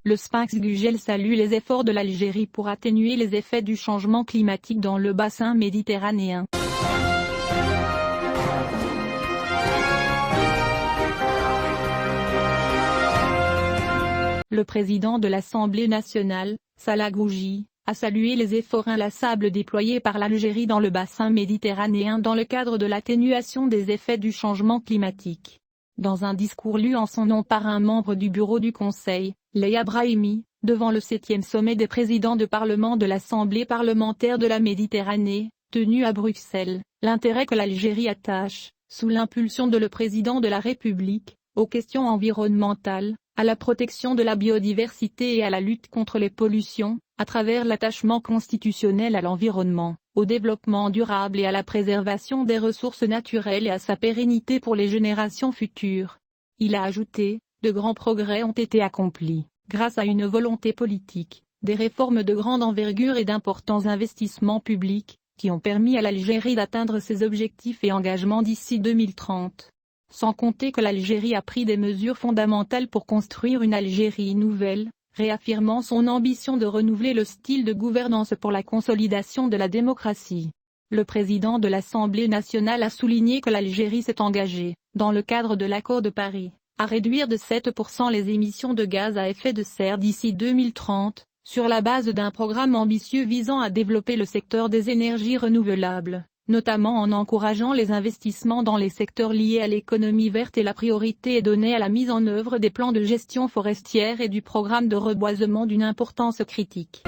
le Sphinx Gugel salue les efforts de l'Algérie pour atténuer les effets du changement climatique dans le bassin méditerranéen. Le président de l'Assemblée nationale, Salah Grouji, a salué les efforts inlassables déployés par l'Algérie dans le bassin méditerranéen dans le cadre de l'atténuation des effets du changement climatique. Dans un discours lu en son nom par un membre du bureau du Conseil, Leïa Brahimi, devant le 7e sommet des présidents de parlement de l'Assemblée parlementaire de la Méditerranée, tenu à Bruxelles, l'intérêt que l'Algérie attache, sous l'impulsion de le président de la République, aux questions environnementales, à la protection de la biodiversité et à la lutte contre les pollutions, à travers l'attachement constitutionnel à l'environnement, au développement durable et à la préservation des ressources naturelles et à sa pérennité pour les générations futures. Il a ajouté, de grands progrès ont été accomplis, grâce à une volonté politique, des réformes de grande envergure et d'importants investissements publics, qui ont permis à l'Algérie d'atteindre ses objectifs et engagements d'ici 2030. Sans compter que l'Algérie a pris des mesures fondamentales pour construire une Algérie nouvelle, réaffirmant son ambition de renouveler le style de gouvernance pour la consolidation de la démocratie. Le président de l'Assemblée nationale a souligné que l'Algérie s'est engagée, dans le cadre de l'accord de Paris, à réduire de 7% les émissions de gaz à effet de serre d'ici 2030, sur la base d'un programme ambitieux visant à développer le secteur des énergies renouvelables, notamment en encourageant les investissements dans les secteurs liés à l'économie verte, et la priorité est donnée à la mise en œuvre des plans de gestion forestière et du programme de reboisement d'une importance critique.